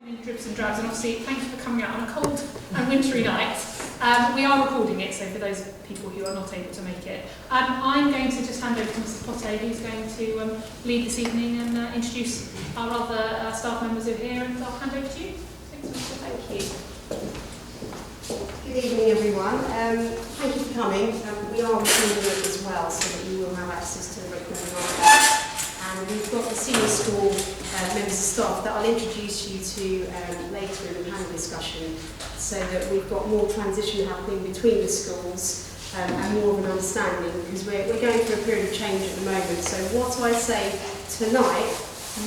In dribs and drabs, and obviously thank you for coming out on a cold and wintry night. We are recording it, so for those people who are not able to make it, I'm going to just hand over to Mrs. Potte, who's going to lead this evening and introduce our other staff members who are here, and I'll hand over to you. Thanks, Mrs. Potte. Thank you. Good evening, everyone. Thank you for coming. We are recording it as well, so that you will have access to the recording after. And we've got the senior school members of staff that I'll introduce you to later in the panel discussion, so that we've got more transition happening between the schools and more of an understanding, because we're going through a period of change at the moment. So what I say tonight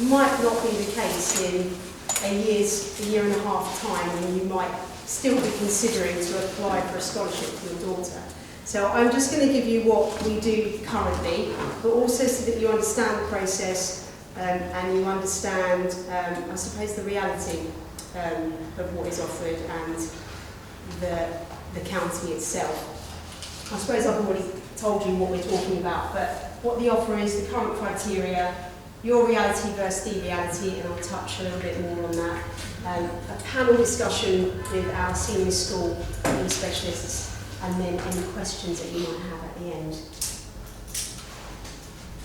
might not be the case in a year and a half time, when you might still be considering to apply for a scholarship for your daughter. So I'm just going to give you what we do currently, but also so that you understand the process and you understand, I suppose, the reality of what is offered and the county itself. I suppose I've already told you what we're talking about, but what the offer is, the current criteria, your reality versus the reality, and I'll touch a little bit more on that. A panel discussion with our senior school specialists, and then any questions that you might have at the end.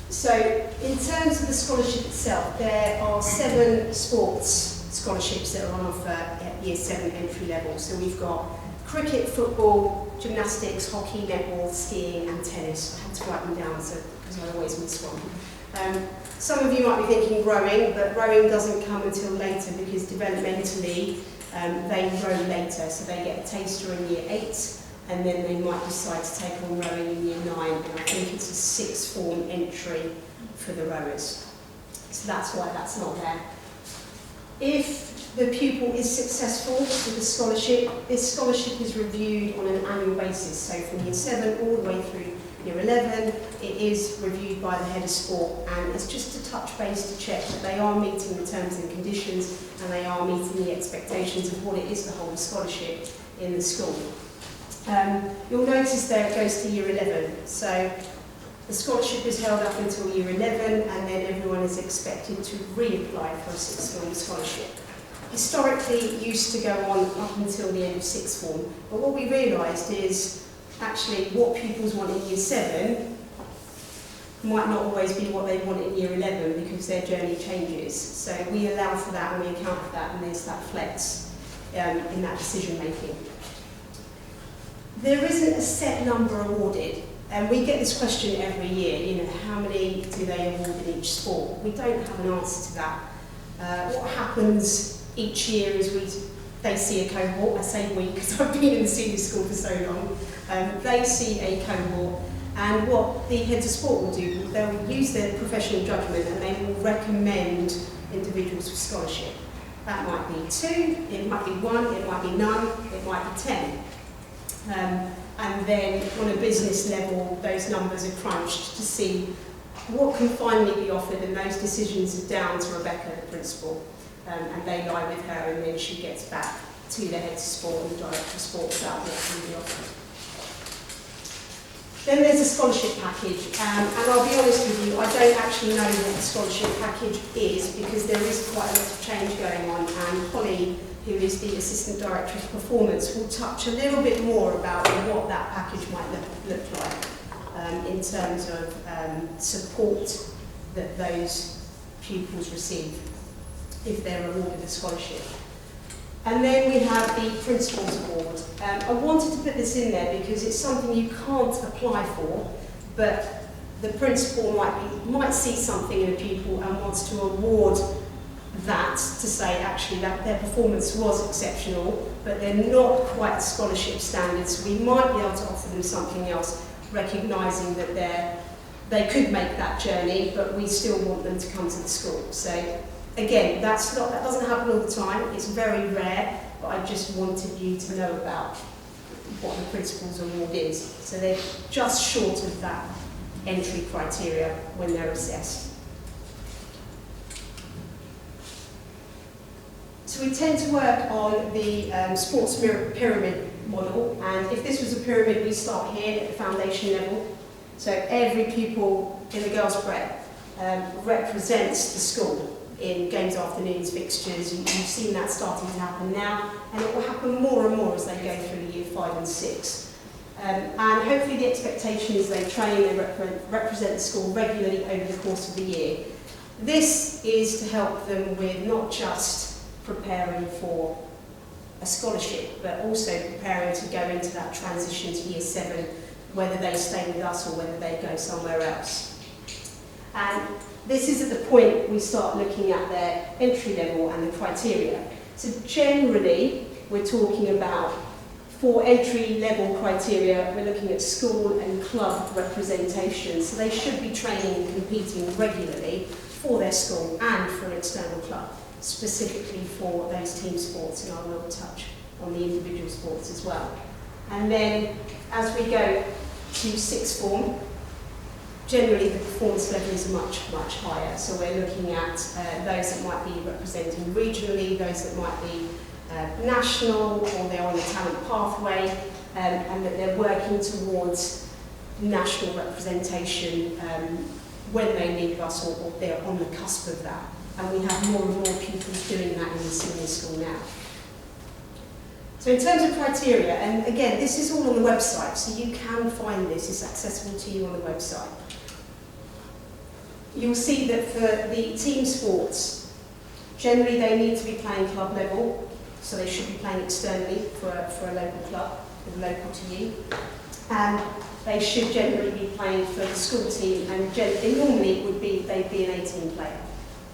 So, in terms of the scholarship itself, there are 7 sports scholarships that are on offer at Year 7 entry level. So we've got cricket, football, gymnastics, hockey, netball, skiing and tennis. I had to write them down because I always miss one. Some of you might be thinking rowing, but rowing doesn't come until later, because developmentally they row later. So they get a taster in Year 8, and then they might decide to take on rowing in Year 9, and I think it's a 6th form entry for the rowers. So that's why that's not there. If the pupil is successful with the scholarship, this scholarship is reviewed on an annual basis. So from Year 7 all the way through Year 11, it is reviewed by the head of sport, and it's just a touch base to check that they are meeting the terms and conditions, and they are meeting the expectations of what it is to hold a scholarship in the school. You'll notice there it goes to Year 11. So the scholarship is held up until Year 11, and then everyone is expected to reapply for a 6th form scholarship. Historically, it used to go on up until the end of 6th form, but what we realised is actually what pupils want in Year 7 might not always be what they want in Year 11, because their journey changes. So we allow for that and we account for that, and there's that flex in that decision making. There isn't a set number awarded, and we get this question every year, how many do they award in each sport? We don't have an answer to that. What happens each year is they see a cohort. I say we because I've been in the senior school for so long. They see a cohort, and what the heads of sport will do, they'll use their professional judgment, and they will recommend individuals for scholarship. That might be 2, it might be 1, it might be none, it might be 10. And then on a business level, those numbers are crunched to see what can finally be offered, and those decisions are down to Rebecca, the principal, and they lie with her, and then she gets back to the head of sport and the director of sport about what can be offered. Then there's a scholarship package, and I'll be honest with you, I don't actually know what the scholarship package is, because there is quite a lot of change going on, and Holly, who is the Assistant Director of Performance, will touch a little bit more about what that package might look like in terms of support that those pupils receive if they're awarded a scholarship. And then we have the Principal's Award. I wanted to put this in there because it's something you can't apply for, but the principal might see something in a pupil and wants to award that, to say actually that their performance was exceptional, but they're not quite scholarship standards. So we might be able to offer them something else, recognising that they could make that journey, but we still want them to come to the school. So again, that doesn't happen all the time. It's very rare, but I just wanted you to know about what the Principal's Award is. So they're just short of that entry criteria when they're assessed. So we tend to work on the sports pyramid model, and if this was a pyramid, we start here at the foundation level. So every pupil in the girls' prep represents the school. in games afternoons fixtures. You've seen that starting to happen now, and it will happen more and more as they go through year 5 and 6. And hopefully the expectation is they train, they represent the school regularly over the course of the year. This is to help them with not just preparing for a scholarship, but also preparing to go into that transition to year 7, whether they stay with us or whether they go somewhere else. And this is at the point we start looking at their entry level and the criteria. So generally, we're talking about, for entry level criteria, we're looking at school and club representation. So they should be training and competing regularly for their school and for an external club, specifically for those team sports, and I will touch on the individual sports as well. And then as we go to 6th form, generally the performance level is much higher. So we're looking at those that might be representing regionally, those that might be national, or they're on the talent pathway, and that they're working towards national representation when they leave us, or they're on the cusp of that. And we have more and more pupils doing that in the senior school now. So in terms of criteria, and again, this is all on the website, so you can find this, it's accessible to you on the website. You'll see that for the team sports, generally they need to be playing club level, so they should be playing externally for a local club, local to you. And they should generally be playing for the school team, and normally it would be, they'd be an 18 player.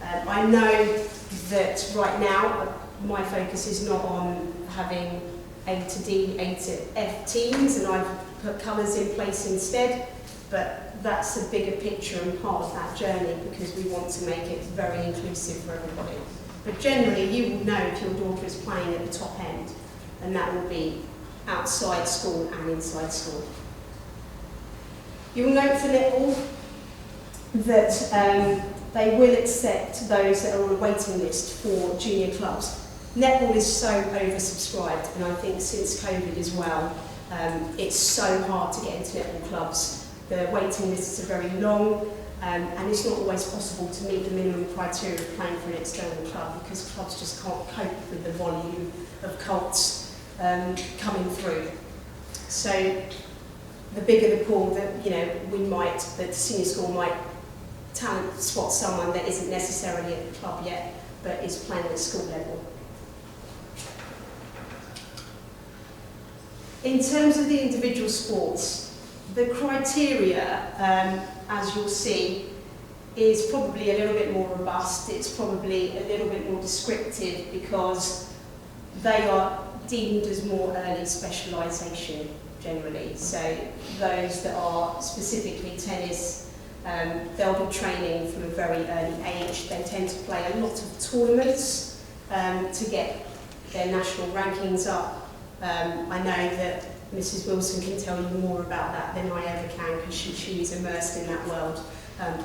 I know that right now my focus is not on having A to D, A to F teams, and I've put colours in place instead, but that's a bigger picture and part of that journey, because we want to make it very inclusive for everybody. But generally you will know if your daughter is playing at the top end, and that will be outside school and inside school. You'll note for netball that they will accept those that are on a waiting list for junior clubs. Netball is so oversubscribed, and I think since COVID as well, it's so hard to get into netball clubs. The waiting lists are very long, and it's not always possible to meet the minimum criteria of playing for an external club, because clubs just can't cope with the volume of colts coming through. So the bigger the pool, the senior school might talent spot someone that isn't necessarily at the club yet, but is playing at school level. In terms of the individual sports, the criteria, as you'll see, is probably a little bit more robust. It's probably a little bit more descriptive, because they are deemed as more early specialisation generally. So those that are specifically tennis, they'll be training from a very early age. They tend to play a lot of tournaments to get their national rankings up. I know that Mrs. Wilson can tell you more about that than I ever can, because she is immersed in that world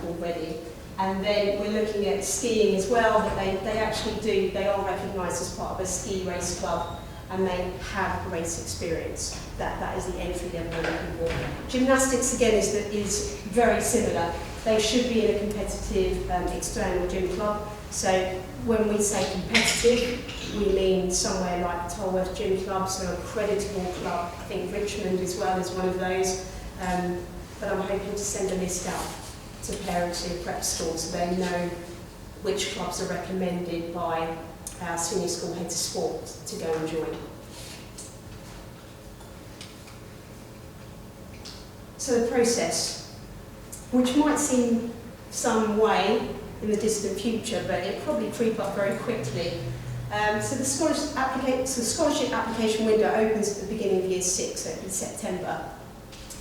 already. And then we're looking at skiing as well, that they actually do, they are recognised as part of a ski race club, and they have race experience. That is the entry level we're looking for. Gymnastics again is very similar. They should be in a competitive external gym club. So when we say competitive, we mean somewhere like Tolworth Gym Club, so a creditable club. I think Richmond as well is one of those. But I'm hoping to send a list out to parents in prep schools so they know which clubs are recommended by our senior school heads of sport to go and join. So the process, which might seem some way in the distant future, but it'll probably creep up very quickly. So the scholarship application window opens at the beginning of year 6, so in September.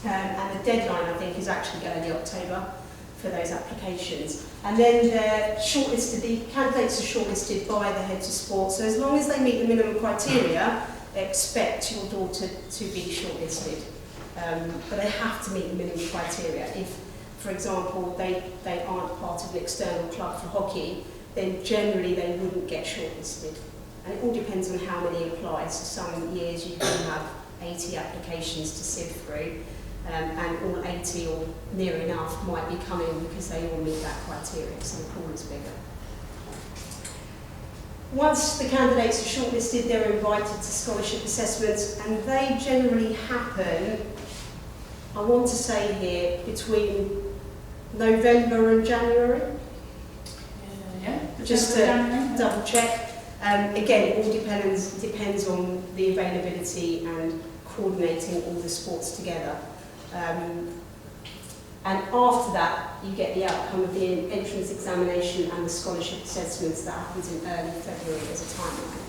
And the deadline, I think, is actually early October for those applications. And then they're shortlisted, the candidates are shortlisted by the heads of sport. So as long as they meet the minimum criteria, expect your daughter to be shortlisted. But they have to meet the minimum criteria. If, for example, they aren't part of an external club for hockey, then generally they wouldn't get shortlisted. And it all depends on how many apply. So some years you can have 80 applications to sift through, and all 80 or near enough might be coming because they all meet that criteria, so the pool is bigger. Once the candidates are shortlisted, they're invited to scholarship assessments, and they generally happen, I want to say here, between November and January. Just to double check. Again, it all depends on the availability and coordinating all the sports together. And after that, you get the outcome of the entrance examination and the scholarship assessments that happens in early February as a timeline.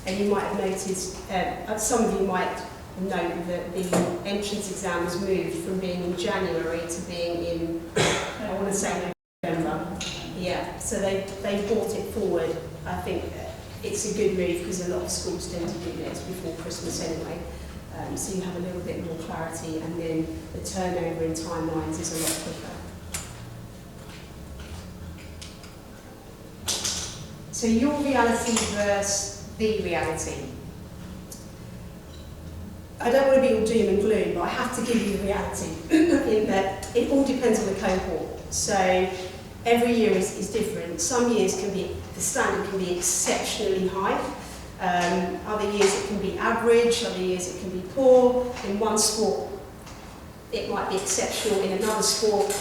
And you might have noticed, some of you might note that the entrance exam was moved from being in January to being in, I want to say November. Yeah, so they brought it forward. I think it's a good move because a lot of schools tend to do this before Christmas anyway. So you have a little bit more clarity, and then the turnover in timelines is a lot quicker. So your reality versus the reality. I don't want to be all doom and gloom, but I have to give you the reality in that it all depends on the cohort. So every year is different. Some years the standard can be exceptionally high. Other years it can be average, other years it can be poor. In one sport it might be exceptional, in another sport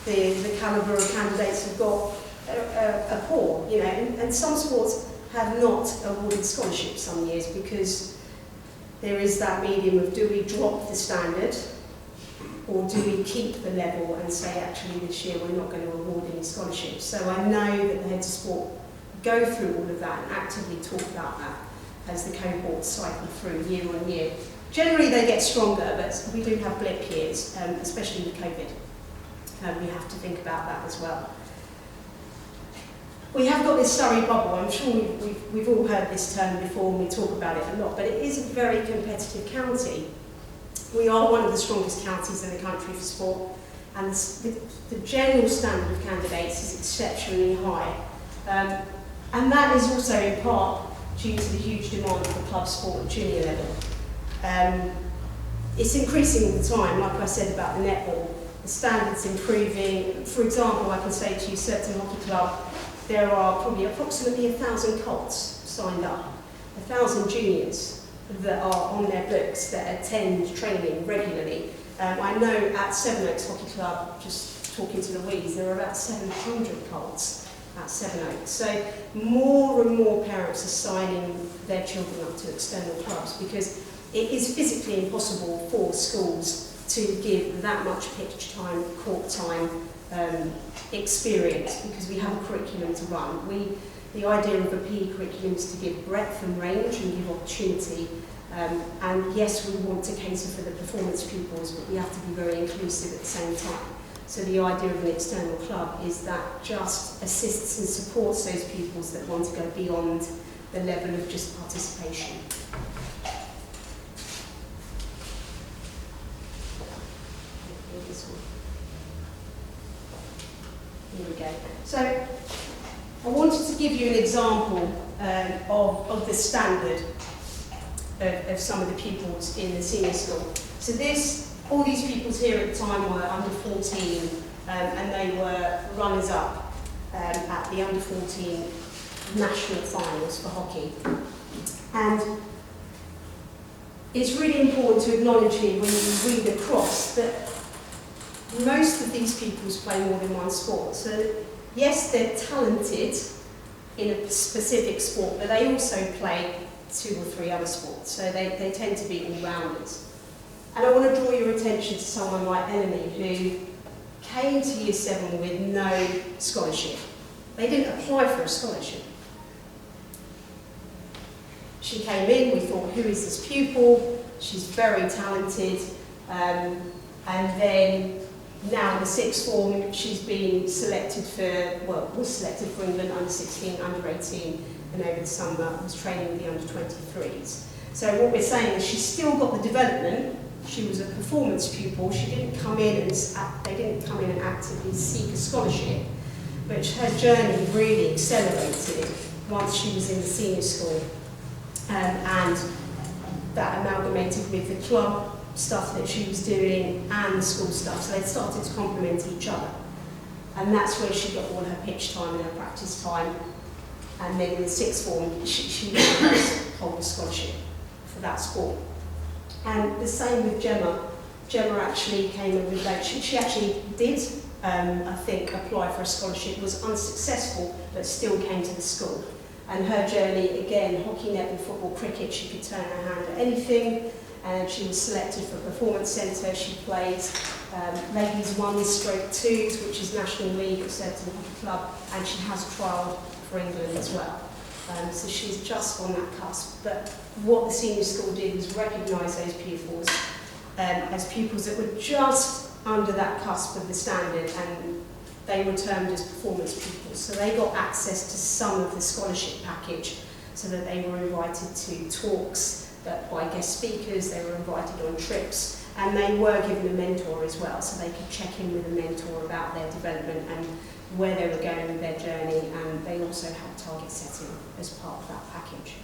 the calibre of candidates have got are poor. You know, and some sports have not awarded scholarships some years because there is that medium of, do we drop the standard or do we keep the level and say actually this year we're not going to award any scholarships. So I know that the heads of sport go through all of that and actively talk about that as the cohorts cycle through year on year. Generally they get stronger, but we do have blip years, especially with COVID. We have to think about that as well. We have got this Surrey bubble. I'm sure we've all heard this term before and we talk about it a lot, but it is a very competitive county. We are one of the strongest counties in the country for sport, and the general standard of candidates is exceptionally high. And that is also in part due to the huge demand for club sport at junior level. It's increasing all the time, like I said about the netball. The standard's improving. For example, I can say to you, Surbiton Hockey Club, there are probably approximately 1,000 colts signed up, 1,000 juniors that are on their books that attend training regularly. I know at Sevenoaks Hockey Club, just talking to Louise, there are about 700 colts at Sevenoaks. So more and more parents are signing their children up to external clubs because it is physically impossible for schools to give that much pitch time, court time, experience, because we have a curriculum to run. The idea of a PE curriculum is to give breadth and range and give opportunity. And yes, we want to cater for the performance pupils, but we have to be very inclusive at the same time. So the idea of an external club is that just assists and supports those pupils that want to go beyond the level of just participation. Here we go. So I wanted to give you an example of the standard of some of the pupils in the senior school. So all these pupils here at the time were under 14 and they were runners-up at the under 14 national finals for hockey. And it's really important to acknowledge here when you read across that most of these pupils play more than one sport. So yes, they're talented in a specific sport, but they also play 2 or 3 other sports. So they tend to be all-rounders. And I want to draw your attention to someone like Eleni, who came to Year 7 with no scholarship. They didn't apply for a scholarship. She came in, we thought, who is this pupil? She's very talented. And then now in the 6th form, she's been selected was selected for England under 16, under 18, and over the summer was training with the under 23s. So what we're saying is she's still got the development. She was a performance pupil. She didn't come in and they didn't come in and actively seek a scholarship, but her journey really accelerated once she was in the senior school, and that amalgamated with the club stuff that she was doing and the school stuff, so they started to complement each other. And that's where she got all her pitch time and her practice time. and then in the sixth form she hold a scholarship for that sport. And the same with Gemma. Gemma actually came over late. She actually did, I think, apply for a scholarship, was unsuccessful, but still came to the school. And her journey, again, hockey, netball, football, cricket, she could turn her hand at anything. And she was selected for Performance Centre. She plays Ladies 1/2s, which is National League at Surbiton Hockey Club, and she has trialled for England as well. So she's just on that cusp. But what the senior school did was recognise those pupils as pupils that were just under that cusp of the standard, and they were termed as performance pupils. So they got access to some of the scholarship package, so that they were invited to talks by guest speakers, they were invited on trips, and they were given a mentor as well, so they could check in with a mentor about their development and where they were going with their journey, and they also had target setting as part of that package.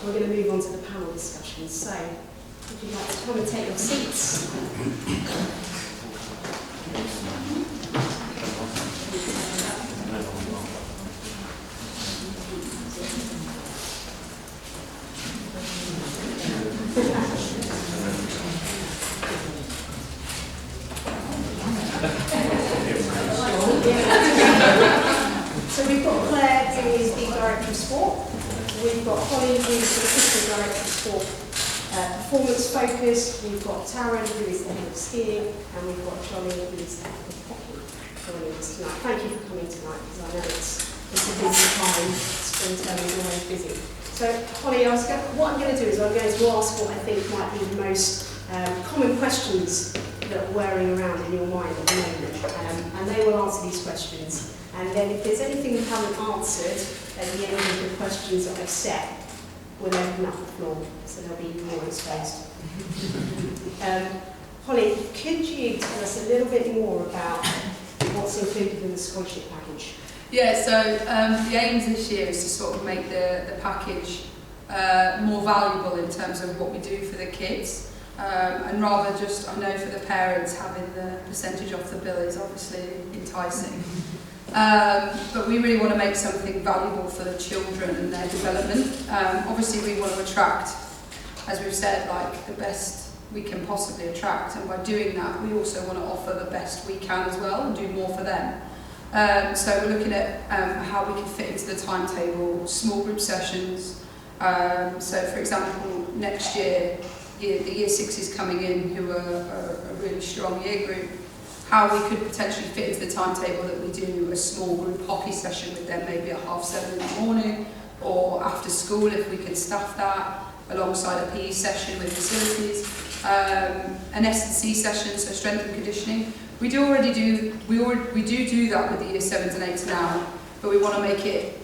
We're going to move on to the panel discussion, so if you'd like to come and take your seats. So we've got Claire, who is the Director of Sport. We've got Holly, who is the Assistant Director of Sport, Performance Focused. We've got Taryn, who is the Head of Skiing, and we've got Johnny, who is the Head of Hockey, joining us tonight. Thank you for coming tonight, because I know it's a busy time. Spring term is always busy. So Holly, what I'm going to do is I'm going to ask what I think might be the most common questions that are whirring around in your mind at the moment, and they will answer these questions. And then if there's anything we haven't answered at the end of the questions that I've set, we'll open up the floor, so they'll be even more exposed. Holly, could you tell us a little bit more about what's included in the scholarship package? Yeah, so the aims this year is to sort of make the package more valuable in terms of what we do for the kids. And rather just, I know for the parents, having the percentage off the bill is obviously enticing. But we really want to make something valuable for the children and their development. Obviously we want to attract, as we've said, like the best we can possibly attract, and by doing that we also want to offer the best we can as well and do more for them. So we're looking at how we can fit into the timetable, small group sessions. So for example, next year, the Year 6s coming in, who are a really strong year group, how we could potentially fit into the timetable that we do a small group hockey session with them, maybe at 7:30 in the morning, or after school if we can staff that, alongside a PE session with facilities, an S&C session, so strength and conditioning. We do that with the Year 7s and 8s now, but we want to make it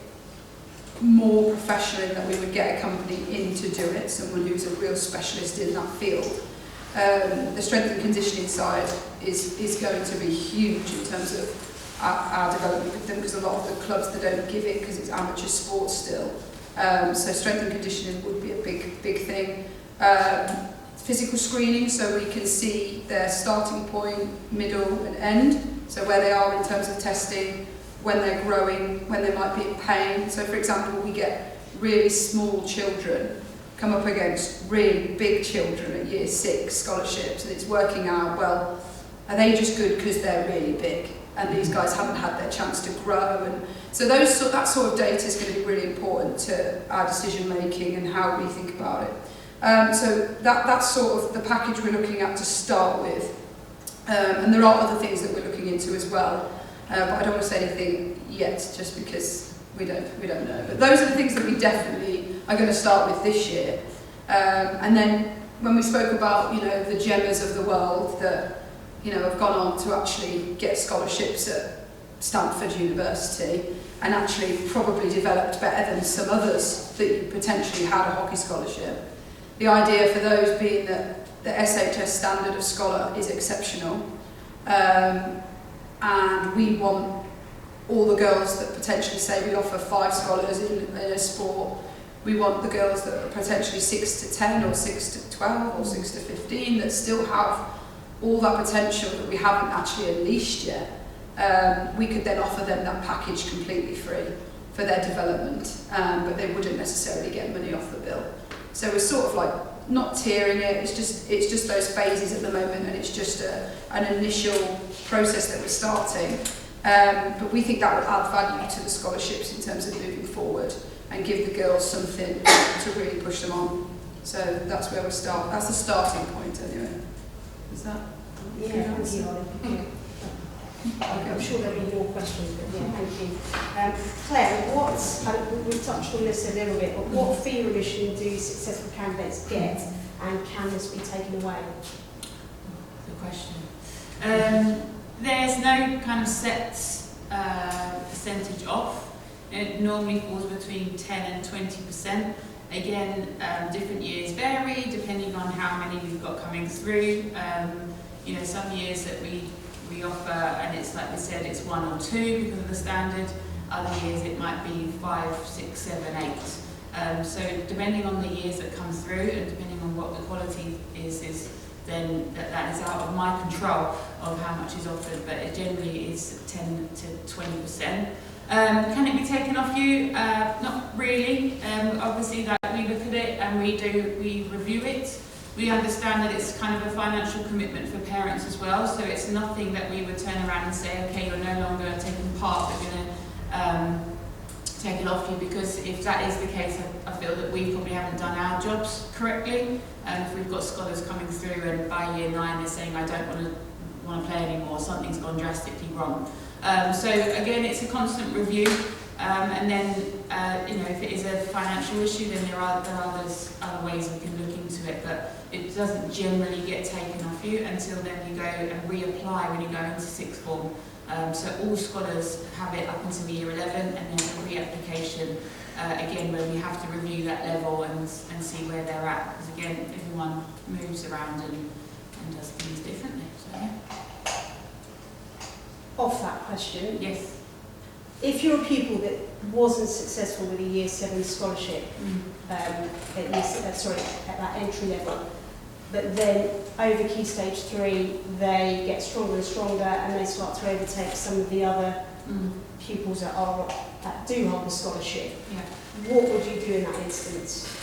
more professional in that we would get a company in to do it, someone who's a real specialist in that field. The strength and conditioning side is going to be huge in terms of our development with them, because a lot of the clubs, they don't give it because it's amateur sport still. So strength and conditioning would be a big thing. Physical screening, so we can see their starting point, middle and end, so where they are in terms of testing, when they're growing, when they might be in pain. So for example, we get really small children come up against really big children at Year 6 scholarships, and it's working out, well, are they just good because they're really big and these guys haven't had their chance to grow? And so that sort of data is going to be really important to our decision making and how we think about it. So that's sort of the package we're looking at to start with, and there are other things that we're looking into as well, but I don't want to say anything yet just because we don't know. But those are the things that we definitely are going to start with this year. And then when we spoke about, you know, the Gemmas of the world that, you know, have gone on to actually get scholarships at Stanford University and actually probably developed better than some others that potentially had a hockey scholarship. The idea for those being that the SHS standard of scholar is exceptional, and we want all the girls that potentially say we offer 5 scholars in a sport, we want the girls that are potentially 6 to 10 or 6 to 12 or 6 to 15 that still have all that potential that we haven't actually unleashed yet. we could then offer them that package completely free for their development, but they wouldn't necessarily get money off the bill. So we're sort of like not tiering it, it's just those phases at the moment, and it's just an initial process that we're starting. But we think that would add value to the scholarships in terms of moving forward and give the girls something to really push them on. So that's where we start. That's the starting point anyway. Is that? Yeah, thank you, Holly. I'm sure there'll be more questions, but yeah, thank you. Claire, we've touched on this a little bit, but what fee remission do successful candidates get, and can this be taken away? Good question. There's no kind of set percentage off. It normally falls between 10 and 20%. Again, different years vary depending on how many we've got coming through. You know, some years that we offer, and it's like we said, it's 1 or 2 because of the standard. Other years it might be 5, 6, 7, 8. So depending on the years that come through and depending on what the quality is then that is out of my control of how much is offered, but it generally is 10 to 20%. Can it be taken off you? Not really. Obviously, like, we look at it and we review it. We understand that it's kind of a financial commitment for parents as well, so it's nothing that we would turn around and say, okay, you're no longer taking part, we're going to take it off you, because if that is the case, I feel that we probably haven't done our jobs correctly. And if we've got scholars coming through and by year 9 they're saying, I don't want to play anymore, something's gone drastically wrong. So again, it's a constant review, and then you know, if it is a financial issue, then there are other ways we can look into it, but it doesn't generally get taken off you until then you go and reapply when you go into sixth form. So all scholars have it up until year 11, and then a re-application again where we have to review that level and see where they're at, because again everyone moves around and does things differently. So yeah. Off that question, Yes. if you're a pupil that wasn't successful with a Year 7 scholarship, at that entry level, but then over Key Stage 3 they get stronger and stronger and they start to overtake some of the other pupils that do hold the scholarship. Yeah. What would you do in that instance?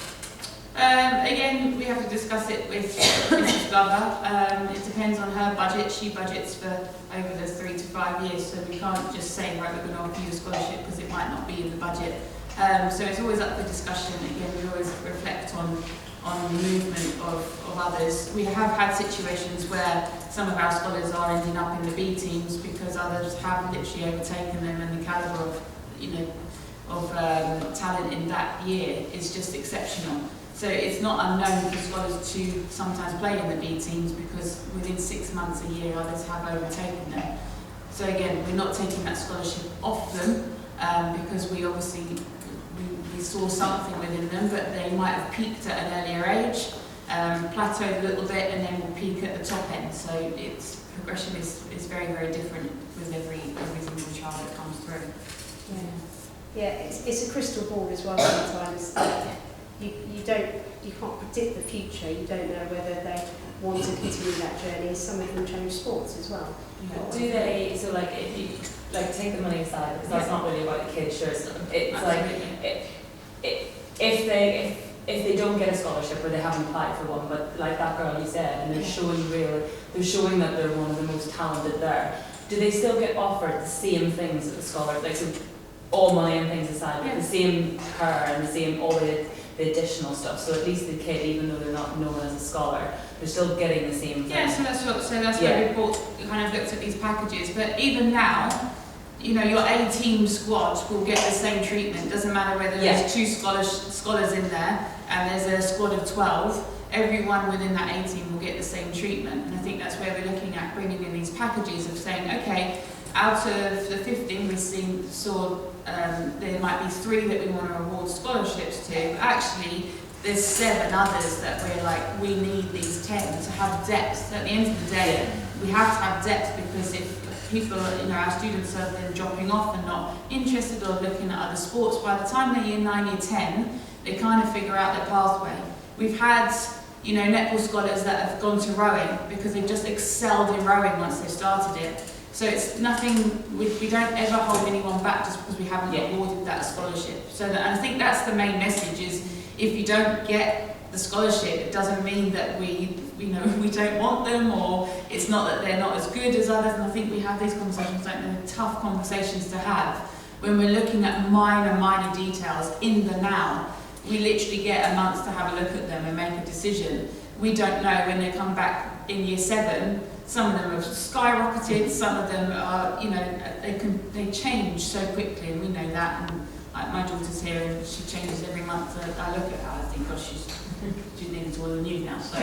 Again, we have to discuss it with Mrs. Glover. It depends on her budget. She budgets for over the 3 to 5 years, so we can't just say, right, we're going to offer you a scholarship because it might not be in the budget. So it's always up for discussion. Again, we always reflect on the movement of others. We have had situations where some of our scholars are ending up in the B teams because others have literally overtaken them, and the calibre of talent in that year is just exceptional. So it's not unknown for scholars to sometimes play in the B teams because within 6 months, a year, others have overtaken them. So again, we're not taking that scholarship off them because we obviously we saw something within them, but they might have peaked at an earlier age, plateaued a little bit, and then will peak at the top end. So its progression is very, very different with every single child that comes through. Yeah, it's a crystal ball as well sometimes. You can't predict the future. You don't know whether they want to continue that journey. Some of them change sports as well. Yeah. Do they, so like if you take the money aside, because that's not really about the kids, sure, it's like if they don't get a scholarship or they haven't applied for one, but like that girl you said, and they're showing that they're one of the most talented there, do they still get offered the same things as a scholar? Like, so all money and things aside, but the same car and the same all the additional stuff. So at least the kid, even though they're not known as a scholar, they're still getting the same thing. Yeah, so that's where we kind of looked at these packages. But even now, you know, your A-team squad will get the same treatment. Doesn't matter whether there's 2 scholars in there and there's a squad of 12. Everyone within that A-team will get the same treatment. And I think that's where we're looking at bringing in these packages of saying, okay, out of the 15 we saw there might be 3 that we want to award scholarships to. Actually, there's 7 others that we're like, we need these 10 to have depth. At the end of the day, we have to have depth, because if people, you know, our students are then dropping off and not interested or looking at other sports, by the time they're year 9, year 10, they kind of figure out their pathway. We've had, you know, netball scholars that have gone to rowing because they've just excelled in rowing once they started it. So it's nothing, we don't ever hold anyone back just because we haven't Yeah. awarded that scholarship. So that, and I think that's the main message is, if you don't get the scholarship, it doesn't mean that we don't want them, or it's not that they're not as good as others. And I think we have these conversations, don't we? They're tough conversations to have when we're looking at minor details in the now. We literally get a month to have a look at them and make a decision. We don't know when they come back in year 7. Some of them have skyrocketed, some of them are, they change so quickly, and we know that. And like, my daughter's here and she changes every month. I look at her, I think, gosh, she's nearly taller than you now. So,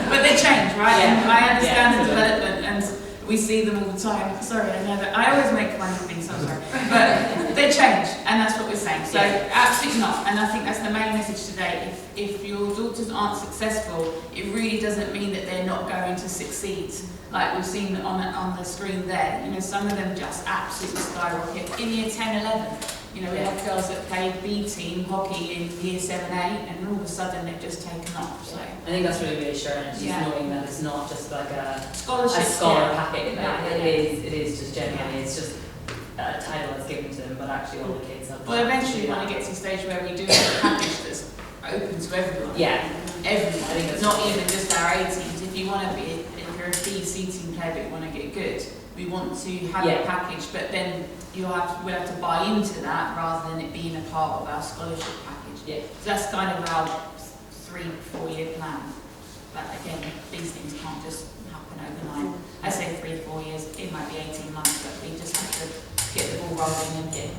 but they change, right? Yeah. And I understand Yeah, the development, and we see them all the time. Sorry, I know that I always make fun of things. I'm sorry, but they change, and that's what we're saying. So absolutely not. And I think that's the main message today. If your daughters aren't successful, it really doesn't mean that they're not going to succeed. Like we've seen on the screen there, some of them just absolutely skyrocket in year 10, 11. We have girls that played B team hockey in year 7, 8, and all of a sudden they've just taken off. So I think that's really reassuring, just knowing that it's not just like a scholarship, scholar packet. Yeah. It is just genuinely, it's just a title that's given to them, but actually all the kids have. Well, eventually we want to get to a stage where we do have a package that's open to everyone. Yeah. Everyone. I think that's not even just our A teams. If you're a B, C team player but you want to get good, we want to have a package, but then we'll have to buy into that rather than it being a part of our scholarship package. Yeah. So that's kind of our 3-4 year plan. But again, these things can't just happen overnight. I say 3-4 years, it might be 18 months, but we just have to get the ball rolling and get,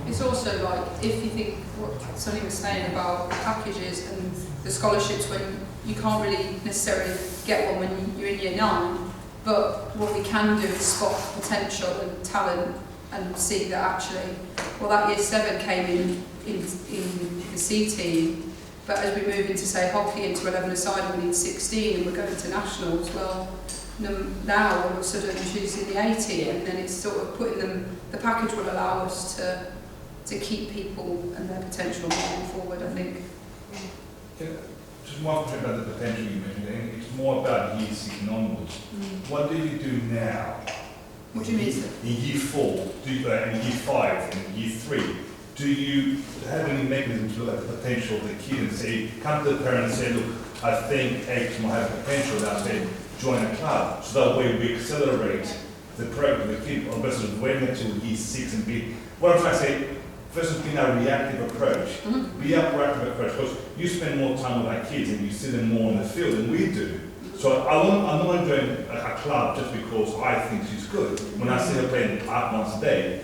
It's also like, if you think what Sonny was saying about packages and the scholarships, when you can't really necessarily get one when you're in year 9, but what we can do is spot potential and talent and see that actually, well, that year 7 came in the C team, but as we move into, say, hockey into 11-a-side, we need 16 and we're going to nationals, well, now all of a sudden choosing the A team, and then it's sort of putting them, the package will allow us to keep people and their potential moving forward, I think. Just one point about the potential you mentioned, it's more about year 6 and onwards. What do you do now? What do you mean? In year 4, in year 5, and year 3, do you have any mechanism to look at the potential of the kid and say, come to the parent and say, look, I think X might have potential, that say, join a club, so that way we accelerate the program of the kid, versus waiting until year 6 and be, what I'm trying to say, versus being a reactive approach, be a proactive approach, because you spend more time with our kids and you see them more in the field than we do. So I'm not enjoying a club just because I think she's good. When I see her playing art once a day,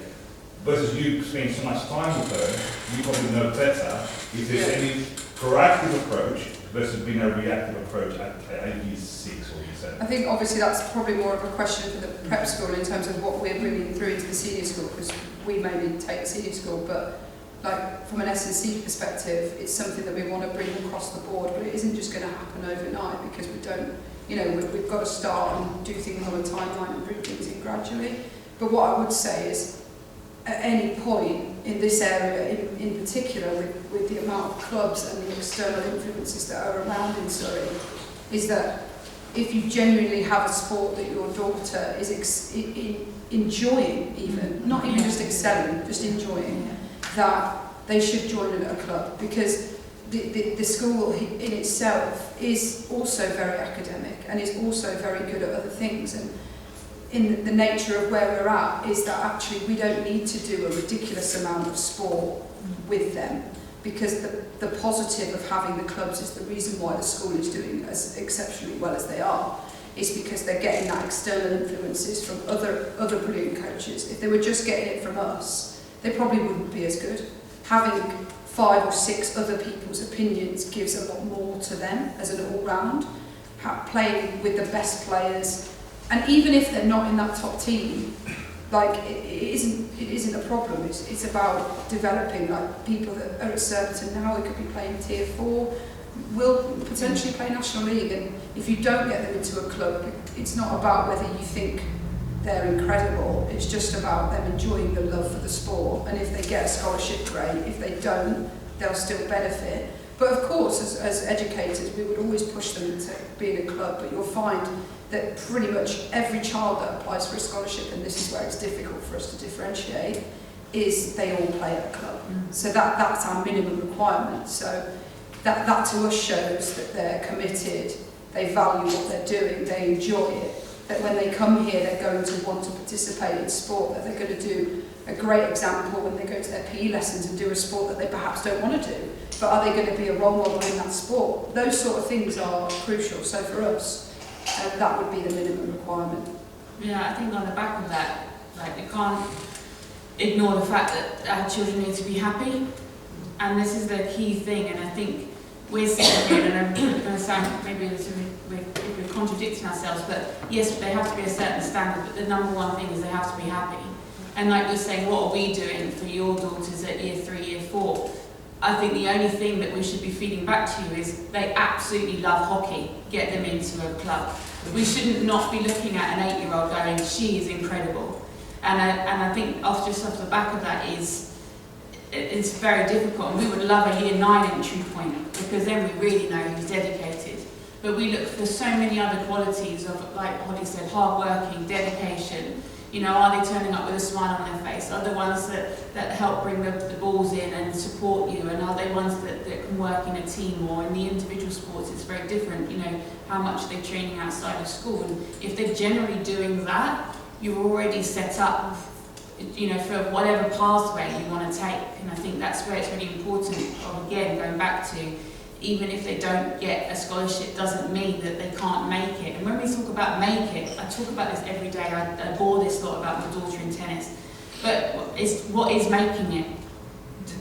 versus you spending so much time with her, you probably know better if there's any proactive approach versus being a reactive approach at year 6 or year 7. I think obviously that's probably more of a question for the prep school in terms of what we're bringing through into the senior school, because we maybe take the senior school, but like from an S&C perspective, it's something that we want to bring across the board, but it isn't just going to happen overnight, because we don't, we've got to start and do things on a timeline and bring things in gradually. But what I would say is, at any point in this area, in particular, with the amount of clubs and the external influences that are around in Surrey, is that if you genuinely have a sport that your daughter is enjoying, even, not even just excelling, just enjoying, that they should join a club, because the school in itself is also very academic and is also very good at other things. And in the nature of where we're at is that actually we don't need to do a ridiculous amount of sport with them, because the positive of having the clubs is the reason why the school is doing as exceptionally well as they are, is because they're getting that external influences from other brilliant coaches. If they were just getting it from us, they probably wouldn't be as good. Having 5 or 6 other people's opinions gives a lot more to them as an all-round. Playing with the best players, and even if they're not in that top team, like it isn't a problem. It's about developing like people that are at Surbiton now who could be playing tier 4, will potentially play National League. And if you don't get them into a club, it's not about whether you think they're incredible. It's just about them enjoying the love for the sport. And if they get a scholarship, great. If they don't, they'll still benefit. But of course, as educators, we would always push them to be in a club, but you'll find that pretty much every child that applies for a scholarship, and this is where it's difficult for us to differentiate, is they all play at a club. So that's our minimum requirement. So that to us shows that they're committed, they value what they're doing, they enjoy it, that when they come here they're going to want to participate in sport, that they're going to do a great example when they go to their PE lessons and do a sport that they perhaps don't want to do, but are they going to be a role model in that sport? Those sort of things are crucial. So for us, that would be the minimum requirement. Yeah, I think on the back of that, like, you can't ignore the fact that our children need to be happy, and this is the key thing. And I think we're sitting here, and I'm going to sound maybe a little bit, we're contradicting ourselves, but yes, they have to be a certain standard, but the number one thing is they have to be happy. And like you're saying, what are we doing for your daughters at year 3, year 4? I think the only thing that we should be feeding back to you is they absolutely love hockey. Get them into a club. We shouldn't not be looking at an 8-year-old going, she is incredible. And I think just off the back of that it's very difficult. And we would love a year 9 entry point, because then we really know who's dedicated. But we look for so many other qualities of, like Holly said, hard working, dedication. You know, are they turning up with a smile on their face? Are they ones that help bring the balls in and support you? And are they ones that can work in a team, or in the individual sports it's very different, you know, how much they're training outside of school. And if they're generally doing that, you're already set up, you know, for whatever pathway you want to take. And I think that's where it's really important, again, going back to, even if they don't get a scholarship doesn't mean that they can't make it. And when we talk about make it, I talk about this every day, I bore this lot about my daughter in tennis, but it's what is making it?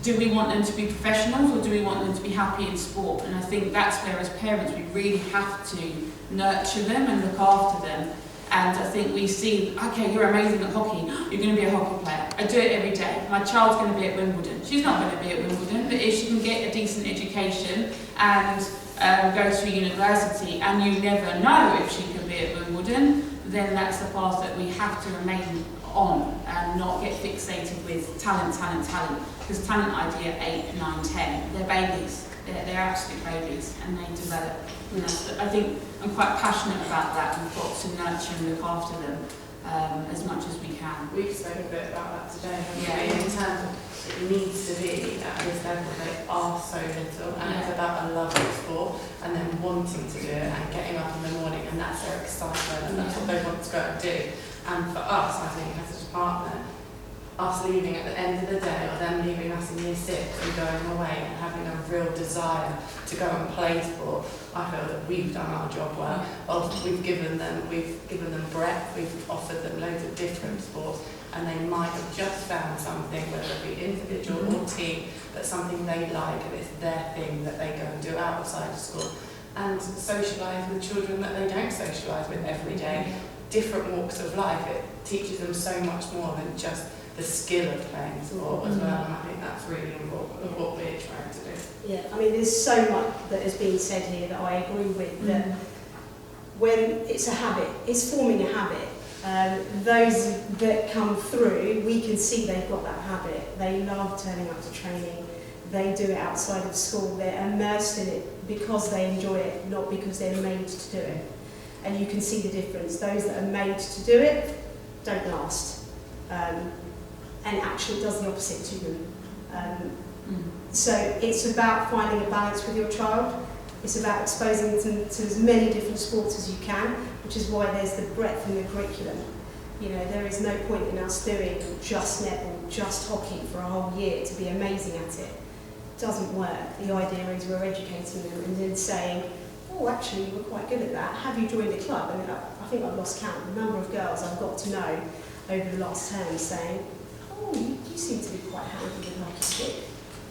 Do we want them to be professionals, or do we want them to be happy in sport? And I think that's where, as parents, we really have to nurture them and look after them. And I think we see, okay, you're amazing at hockey, you're going to be a hockey player. I do it every day. My child's going to be at Wimbledon. She's not going to be at Wimbledon, but if she can get a decent education and go to a university, and you never know if she could be at Wimbledon, then that's the path that we have to remain on and not get fixated with talent. Because talent idea 8, 9, 10, they're babies. They're absolute babies, and they develop. And I think I'm quite passionate about that. We've got to nurture and look after them as much as we can. We've spoken a bit about that today, haven't Yeah. we? In terms of it needs to be at this level, they are so little, and it's about a love of sport and then wanting to do it and getting up in the morning, and that's their excitement, and that's what they want to go and do. And for us, I think, as a partner, us leaving at the end of the day, or them leaving us in year 6 and going away and having a real desire to go and play sport, I feel that we've done our job well. We've given them breadth, we've offered them loads of different sports, and they might have just found something, whether it be individual or team, that's something they like, and it's their thing that they go and do outside of school, and socialise with children that they don't socialise with every day. Different walks of life, it teaches them so much more than just the skill of playing sport as well, and I think that's really important of what we're trying to do. Yeah, I mean, there's so much that has been said here that I agree with, that when it's a habit, it's forming a habit. Those that come through, we can see they've got that habit. They love turning up to training. They do it outside of school. They're immersed in it because they enjoy it, not because they're made to do it. And you can see the difference. Those that are made to do it don't last. And actually does the opposite to them. So it's about finding a balance with your child. It's about exposing them to as many different sports as you can, which is why there's the breadth in the curriculum. You know, there is no point in us doing just netball, just hockey for a whole year to be amazing at it. It doesn't work. The idea is we're educating them and then saying, oh, actually, you were quite good at that. Have you joined a club? And I think I've lost count. The number of girls I've got to know over the last term saying, oh, you seem to be quite handy with a hockey stick.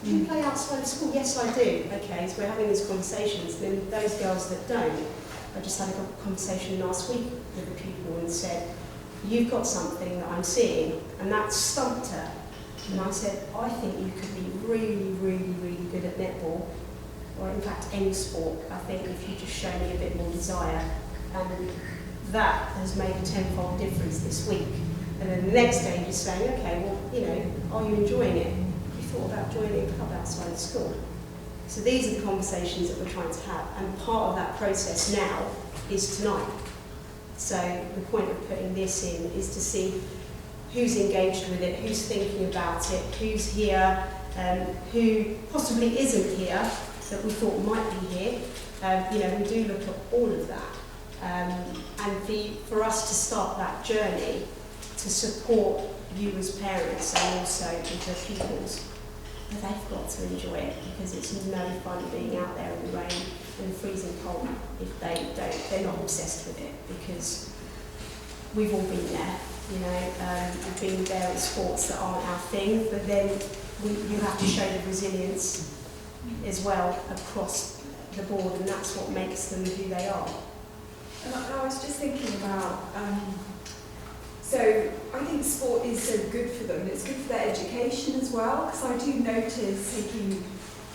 Do you play outside of school? Yes, I do. Okay, so we're having these conversations. Then those girls that don't, I just had a conversation last week with a pupil and said, you've got something that I'm seeing, and that stumped her. And I said, I think you could be really, really, really good at netball, or in fact any sport. I think if you just show me a bit more desire, and that has made a tenfold difference this week. And then the next day you're saying, okay, well, you know, are you enjoying it? Have you thought about joining a club outside of school? So these are the conversations that we're trying to have, and part of that process now is tonight. So the point of putting this in is to see who's engaged with it, who's thinking about it, who's here, who possibly isn't here, that we thought might be here. You know, we do look at all of that. And for us to start that journey to support you as parents and also with the pupils, they've got to enjoy it, because it's no fun being out there in the rain and the freezing cold if they're not obsessed with it, because we've all been there, you know, we've been there in sports that aren't our thing, but then you have to show the resilience as well across the board, and that's what makes them who they are. And I was just thinking about, so I think sport is so good for them. It's good for their education as well, because I do notice, taking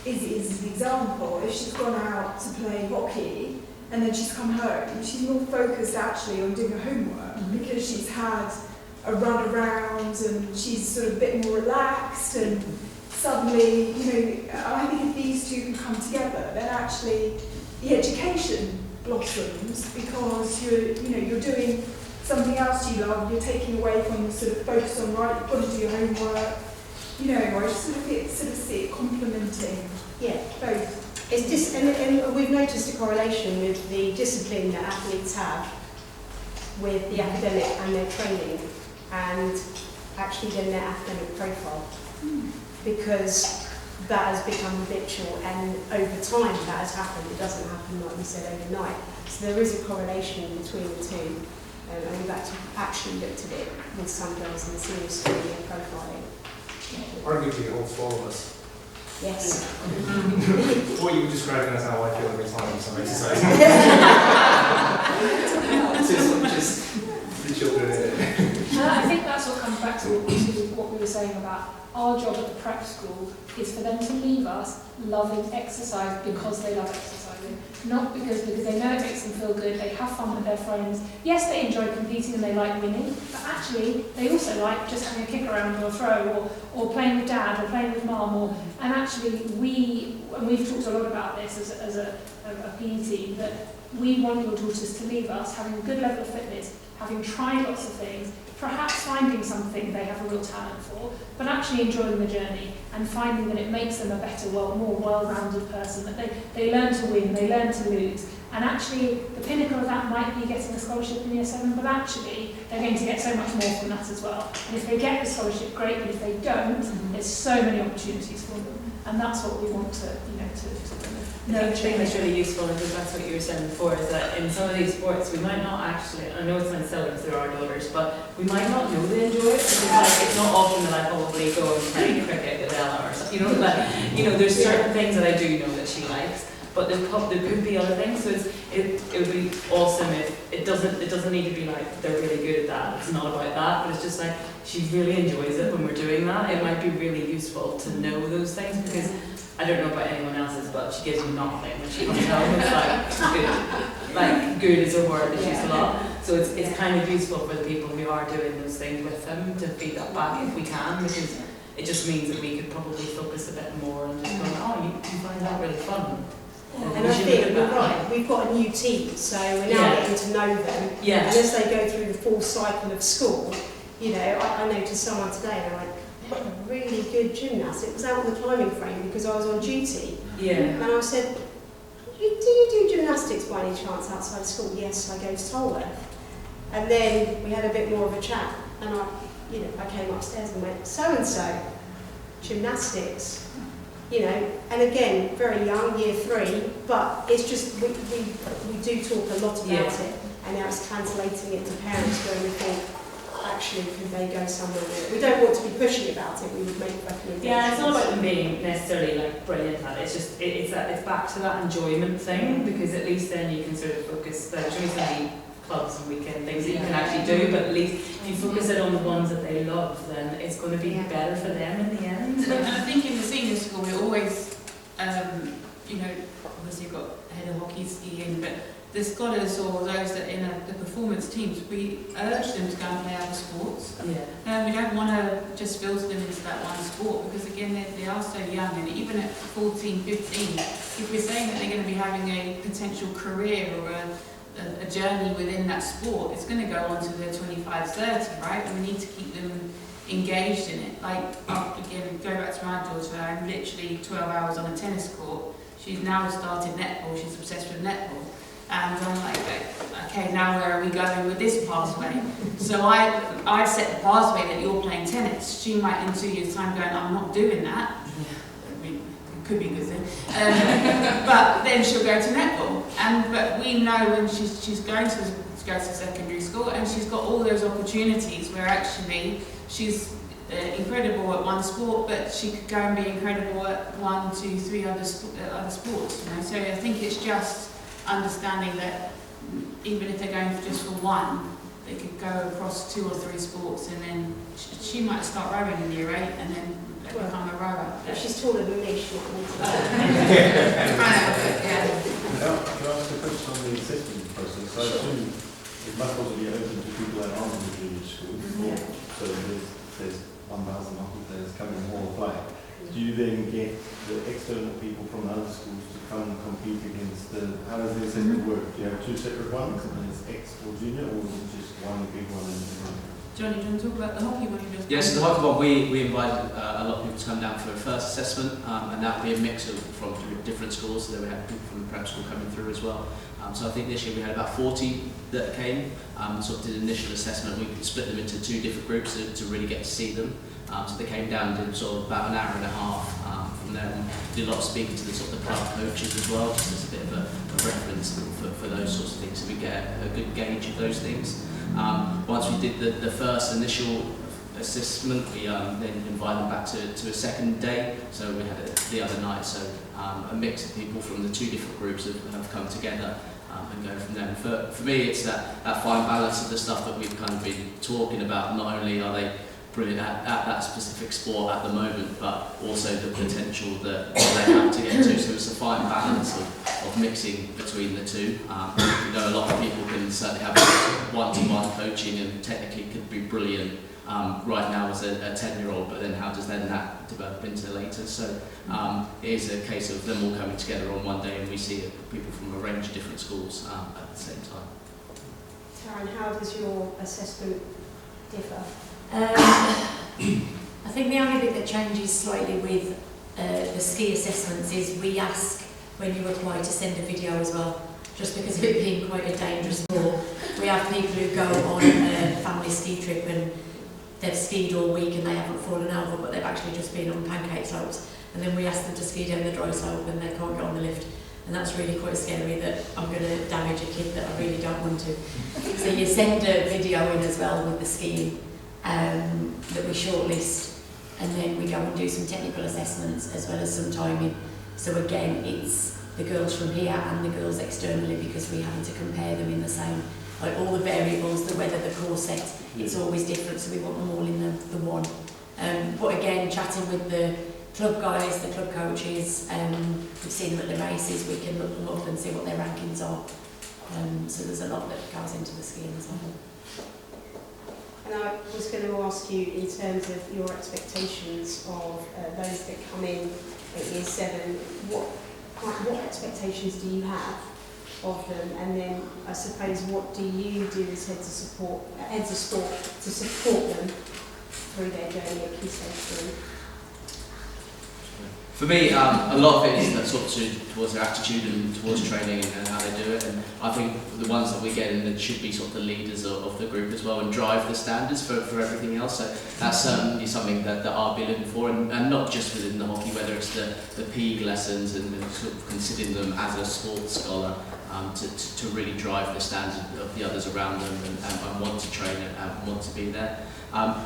Izzy as an example, if she's gone out to play hockey and then she's come home, she's more focused actually on doing her homework, because she's had a run around and she's sort of a bit more relaxed, and suddenly, you know, I think if these two can come together, then actually the education blossoms, because you're doing something else you love, you're taking away from the sort of focus on, right, you've got to do your homework. You know, I just sort of see it complementing both. It's just, and we've noticed a correlation with the discipline that athletes have with the academic and their training, and actually then their academic profile. Because that has become habitual, and over time that has happened. It doesn't happen, like we said, overnight. So there is a correlation between the two, and we've actually looked at it with some girls in the senior school in their profiling. Arguably, it holds for all of us. Yes. What you were describing is how I feel every time I'm exercising. just the children in it. And I think that's what comes back to what we were saying about our job at the prep school is for them to leave us loving exercise because they love exercising, not because they know it makes them feel good, they have fun with their friends. Yes, they enjoy competing and they like winning, but actually they also like just having a kick around or a throw or playing with dad or playing with mum. And actually we've talked a lot about this as a PE team, that we want your daughters to leave us having a good level of fitness, having tried lots of things, perhaps finding something they have a real talent for, but actually enjoying the journey and finding that it makes them a better, more well-rounded person, that they learn to win, they learn to lose. And actually, the pinnacle of that might be getting a scholarship in Year 7, but actually, they're going to get so much more from that as well. And if they get the scholarship, great, but if they don't, there's so many opportunities for them. And that's what we want to, No, I think that's really useful, and that's what you were saying before, is that in some of these sports we might not actually, I know it sounds silly because they're our daughters, but we might not know they enjoy it, because it's not often that I probably go and play cricket with Ella or something, there's certain things that I do know that she likes, but there could be other things, so it would be awesome if it doesn't need to be like they're really good at that, it's not about that, but it's just like she really enjoys it when we're doing that. It might be really useful to know those things, because I don't know about anyone else's, but she gives me nothing when she comes home. It's like good. Like good is a word that's used a lot. So it's kind of useful for the people who are doing those things with them to feed that back if we can, because it just means that we could probably focus a bit more and just go, oh, you find that really fun. And I think you're right, we've got a new team, so we're now getting to know them. Yeah. And as they go through the full cycle of school, I noticed someone today and I'm like, what a really good gymnast. It was out on the climbing frame because I was on duty. Yeah. And I said, do you do gymnastics by any chance outside of school? Yes, I go to Tolworth. And then we had a bit more of a chat, and I came upstairs and went, so-and-so, gymnastics. And again, very young, Year 3, but it's just, we do talk a lot about it, and now it's translating it to parents where we think, actually, could they go somewhere with it? We don't want to be pushy about it, we would make recommendations. Yeah, it's not about them being necessarily like brilliant at it, it's just, it's back to that enjoyment thing, because at least then you can sort of focus, there's only so many clubs and weekend things that you can actually do, but at least if you focus it on the ones that they love, then it's going to be better for them in the end. And I think in the senior school we're always you know, obviously you've got head of hockey, skiing, but the scholars or those that in the performance teams, we urge them to go and play other sports. Yeah. We don't want to just filter them into that one sport because again they are so young, and even at 14, 15, if we're saying that they're going to be having a potential career or a journey within that sport, it's going to go on to their 25, 30, right? And we need to keep them engaged in it. Like, again, go back to my daughter, I'm literally 12 hours on a tennis court. She's now started netball, she's obsessed with netball. And I'm like, okay, now where are we going with this pathway? So I've set the pathway that you're playing tennis. She might in 2 years' time going, I'm not doing that. I mean, it could be a good thing. But then she'll go to netball. But we know when she's going to go to secondary school and she's got all those opportunities where actually she's incredible at one sport, but she could go and be incredible at 1, 2, 3 other sports. You know? So I think it's just understanding that even if they're going just for one, they could go across 2 or 3 sports, and then she might start rowing in year 8 and then become a rower. If she's taller than me, she might want to. Yeah. Can I ask a question on the assessment process? I assume it must also be open to people that aren't in the junior school. Yeah. So there's 1,000 hockey players coming all play. Do you then get the external people from other schools to come and compete against how does the assessment work? Do you have 2 separate ones, and it's X or junior, or is it just one big one and one? Johnny, do you want to talk about the hockey one you just Yes, the hockey one, we invited a lot of people to come down for a first assessment, and that would be a mix from different schools, so we had people from the prep school coming through as well. So I think this year we had about 40 that came, sort of did an initial assessment. We could split them into 2 different groups to really get to see them. So they came down and did sort of about an hour and a half from there, and did a lot of speaking to the sort of the club coaches as well, just as a bit of a reference for those sorts of things, so we get a good gauge of those things. Once we did the first initial assessment, we then invited them back to a second day, so we had it the other night, so a mix of people from the 2 different groups have come together and go from there. And for me, it's that fine balance of the stuff that we've kind of been talking about. Not only are they brilliant at that specific sport at the moment, but also the potential that they have to get to. So it's a fine balance of mixing between the 2. You know, a lot of people can certainly have one-to-one coaching and technically could be brilliant right now as a 10-year-old, but then how does then that develop into later? So it is a case of them all coming together on one day, and we see people from a range of different schools at the same time. Taryn, how does your assessment differ? I think the only bit that changes slightly with the ski assessments is we ask when you apply to send a video as well, just because of it being quite a dangerous sport. We have people who go on a family ski trip and they've skied all week and they haven't fallen over, but they've actually just been on pancake slopes, and then we ask them to ski down the dry slope and they can't get on the lift. And that's really quite scary, that I'm going to damage a kid that I really don't want to. So you send a video in as well with the skiing that we shortlist, and then we go and do some technical assessments as well as some timing. So again, it's the girls from here and the girls externally, because we're having to compare them in the same, like all the variables, the weather, the core set, it's always different, so we want them all in the one. But again, chatting with the club guys, the club coaches, we've seen them at the races, we can look them up and see what their rankings are. So there's a lot that goes into the skiing as well. And I was going to ask you, in terms of your expectations of those that come in at year 7, what expectations do you have of them? And then I suppose, what do you do as heads of sport to support them through their journey at Key Stage 3? For me, a lot of it is that sort of towards their attitude and towards training and how they do it. And I think the ones that we get in that should be sort of the leaders of the group as well and drive the standards for everything else. So that's certainly something that I'll be looking for, and not just within the hockey, whether it's the PE lessons and sort of considering them as a sports scholar to really drive the standard of the others around them and want to train and want to be there.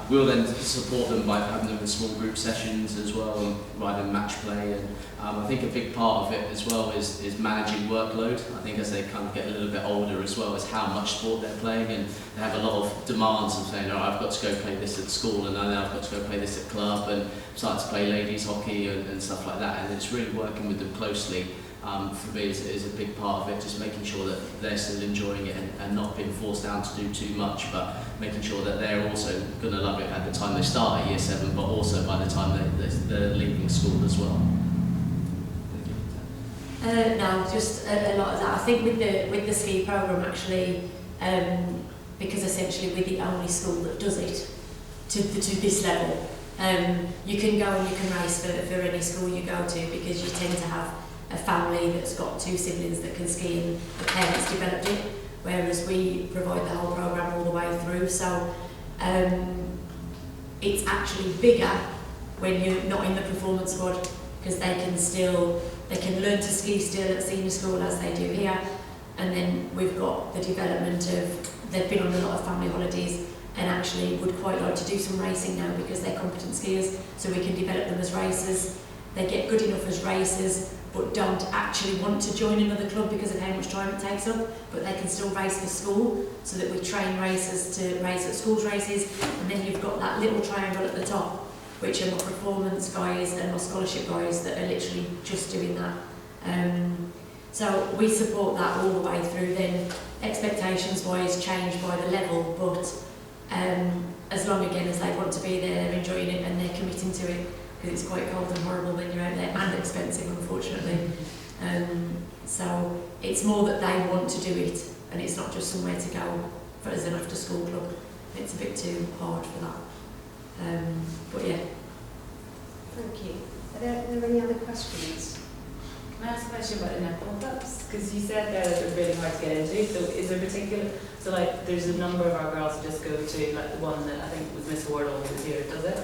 We'll then support them by having them in small group sessions as well, and running match play. And I think a big part of it as well is managing workload. I think as they kind of get a little bit older as well, is how much sport they're playing, and they have a lot of demands of saying, oh, I've got to go play this at school, and then I've got to go play this at club, and start to play ladies hockey and stuff like that. And it's really working with them closely for me is a big part of it, just making sure that they're still enjoying it and not being forced down to do too much, but making sure that they're also going to love it at the time they start at year 7, but also by the time they're leaving school as well. No, just a lot of that. I think with the ski programme actually, because essentially we're the only school that does it to this level, you can go and you can race for any school you go to, because you tend to have a family that's got 2 siblings that can ski and the parents developed it, whereas we provide the whole programme all the way through. So it's actually bigger when you're not in the performance squad, because they can learn to ski still at senior school as they do here, and then we've got the development of, they've been on a lot of family holidays and actually would quite like to do some racing now because they're competent skiers, so we can develop them as racers. They get good enough as racers but don't actually want to join another club because of how much time it takes up, but they can still race for school, so that we train racers to race at schools races, and then you've got that little triangle at the top, which are my performance guys and my scholarship guys that are literally just doing that. So we support that all the way through. Then expectations wise change by the level, but as long again as they want to be there, they're enjoying it and they're committing to it, because it's quite cold and horrible when you're out there, and expensive unfortunately. So it's more that they want to do it, and it's not just somewhere to go for as an after school club. It's a bit too hard for that. But yeah. Thank you. Are there any other questions? Can I ask a question about the netball clubs? Because you said there that they're really hard to get into. So is there particular, so like there's a number of our girls who just go to like the one that I think was Miss Wardle who was here, does it?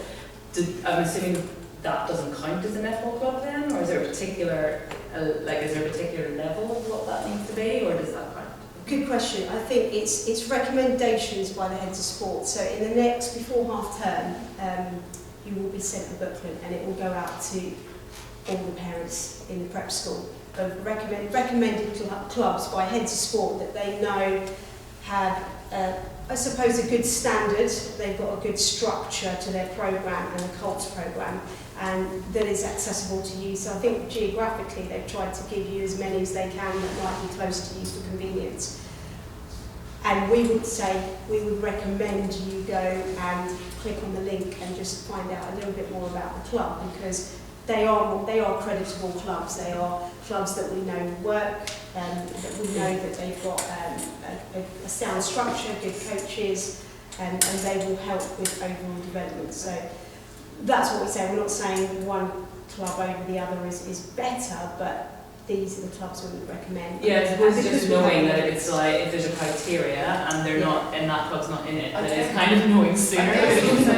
I'm assuming that doesn't count as a netball club then, or is there a particular level of what that needs to be, or does that count? Good question. I think it's recommendations by the heads of sport. So in the next, before half term, you will be sent a booklet and it will go out to all the parents in the prep school of recommended clubs by heads of sport that they know have, I suppose, a good standard. They've got a good structure to their programme and the Colts programme, and that is accessible to you. So I think geographically they've tried to give you as many as they can that might be close to you for convenience. And we would recommend you go and click on the link and just find out a little bit more about the club, because they are creditable clubs. They are clubs that we know work, that we know that they've got a sound structure, good coaches, and they will help with overall development. So that's what we say. We're not saying one club over the other is better, but these are the clubs we would recommend. Yeah, I suppose just knowing that it's like, if there's a criteria and they're not, and that club's not in it, then it's kind of knowing sooner. I guess also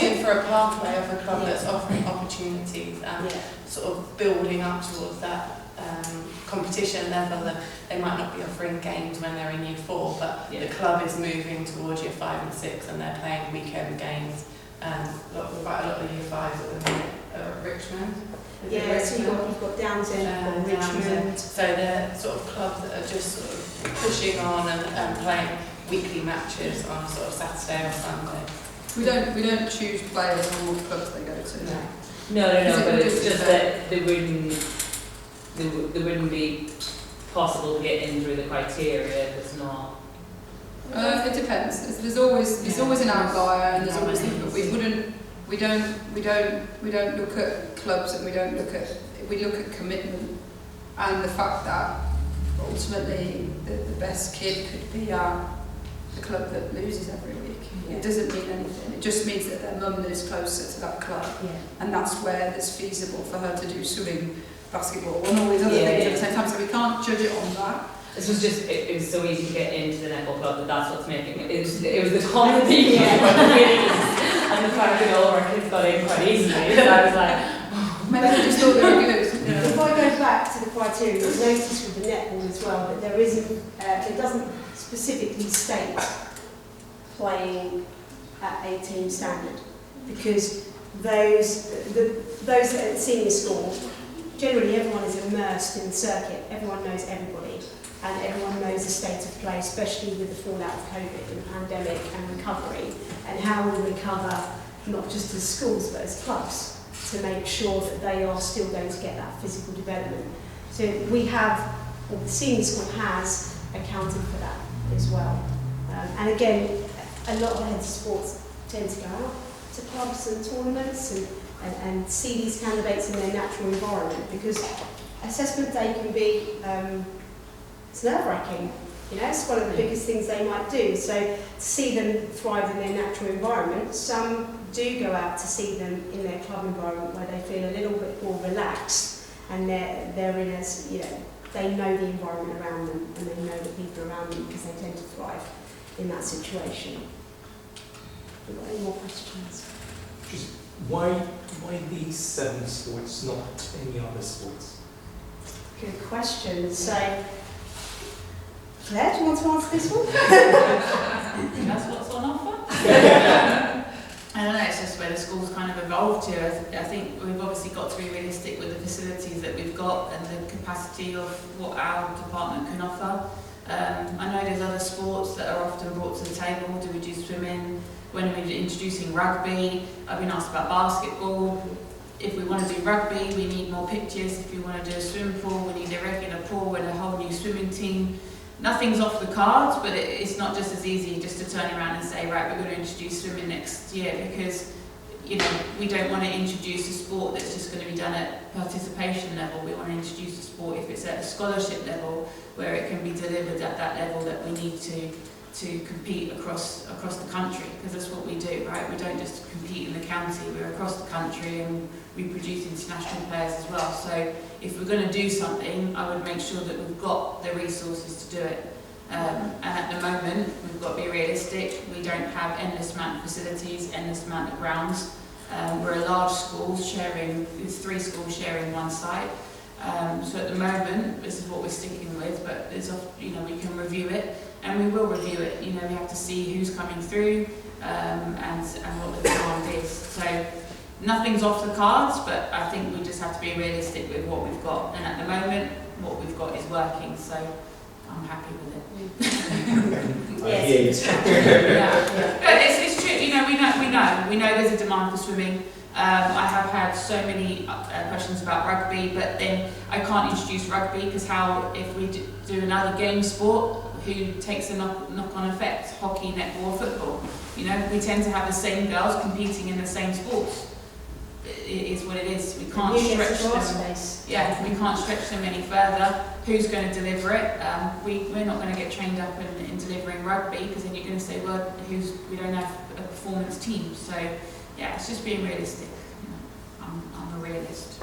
looking for a pathway of a club that's offering opportunities and sort of building up towards that competition level. That they might not be offering games when they're in year 4, but the club is moving towards year 5 and 6 and they're playing weekend games. Quite a lot of year 5s at the minute are at Richmond. Yeah, so you've got Downsend, Richmond. So they're sort of clubs that are just sort of pushing on and playing weekly matches on a sort of Saturday or Sunday. We don't choose players on what clubs they go to. No, but it's just that they wouldn't be possible to get in through the criteria if it's not. It depends. There's always an outlier, and there's always. But we don't look at clubs, and we look at commitment and the fact that ultimately the best kid could be at the club that loses every week. It doesn't mean anything. It just means that their mum lives closer to that club, and that's where it's feasible for her to do swimming, basketball, and all these other things at the same time. So we can't judge it on that. This was just, it was so easy to get into the netball club that's what's making it. It was the common thing, and the fact that all of our kids got in quite easily. And I was like, maybe I just thought they were good. If I go back to the criteria, you'll notice with the netball as well that there isn't, it doesn't specifically state playing at 18 standard, because those that are at senior school, generally everyone is immersed in the circuit, everyone knows everybody, and everyone knows the state of play, especially with the fallout of COVID and the pandemic and recovery, and how we recover not just as schools but as clubs to make sure that they are still going to get that physical development. So we have, or the senior school has accounted for that as well. And again, a lot of the heads of sports tend to go out to clubs and tournaments and see these candidates in their natural environment, because assessment day can be, it's nerve-wracking. You know, it's one of the biggest things they might do. So to see them thrive in their natural environment, some do go out to see them in their club environment where they feel a little bit more relaxed, and they're in a, you know, they know the environment around them and they know the people around them, because they tend to thrive in that situation. Have you got any more questions? Just why these 7 sports, not any other sports? Good question. So, Claire, do you want to answer this one? That's what's on offer. I don't know, it's just where the school's kind of evolved to. I think we've obviously got to be realistic with the facilities that we've got and the capacity of what our department can offer. I know there's other sports that are often brought to the table. Do we do swimming? When we're introducing rugby, I've been asked about basketball. If we want to do rugby, we need more pitches. If we want to do a swimming pool, we need a regular pool and a whole new swimming team. Nothing's off the cards, but it's not just as easy just to turn around and say, right, we're going to introduce swimming next year, because, you know, we don't want to introduce a sport that's just going to be done at participation level. We want to introduce a sport, if it's at a scholarship level, where it can be delivered at that level that we need to compete across the country, because that's what we do, right? We don't just compete in the county, we're across the country, and we produce international players as well. So if we're going to do something, I would make sure that we've got the resources to do it. And at the moment, we've got to be realistic. We don't have endless amount of facilities, endless amount of grounds. We're a large school sharing, it's 3 schools sharing one site. So at the moment, this is what we're sticking with, but there's, you know, we can review it, and we will review it. You know, we have to see who's coming through and what the demand is. So nothing's off the cards, but I think we just have to be realistic with what we've got. And at the moment, what we've got is working, so I'm happy with it. Yes. Yeah. But it's true. You know, we know there's a demand for swimming. I have had so many questions about rugby, but then I can't introduce rugby, because how, if we do another game sport, who takes the knock-on effect? Hockey, netball, football. You know, we tend to have the same girls competing in the same sports. It is what it is. We can't stretch them. Yeah, we can't stretch them any further. Who's going to deliver it? We're not going to get trained up in delivering rugby, because then you're going to say, well, we don't have a performance team. So yeah, it's just being realistic. You know, I'm a realist.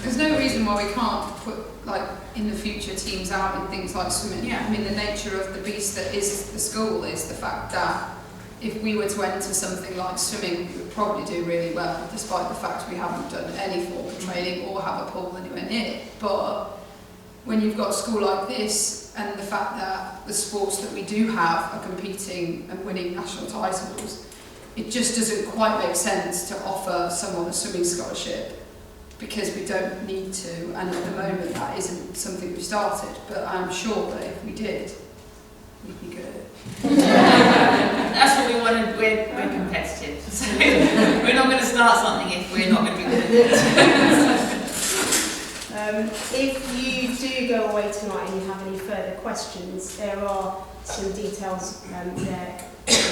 There's no reason why we can't put, like, in the future, teams out in things like swimming. Yeah. I mean, the nature of the beast that is the school is the fact that if we were to enter something like swimming, we would probably do really well, despite the fact we haven't done any form of training or have a pool anywhere near it. But when you've got a school like this, and the fact that the sports that we do have are competing and winning national titles, it just doesn't quite make sense to offer someone a swimming scholarship, because we don't need to, and at the moment that isn't something we started, but I'm sure that if we did, we'd be good at it. That's what we wanted. We're competitive. So we're not going to start something if we're not going to be good at it. If you do go away tonight and you have any further questions, there are some details there on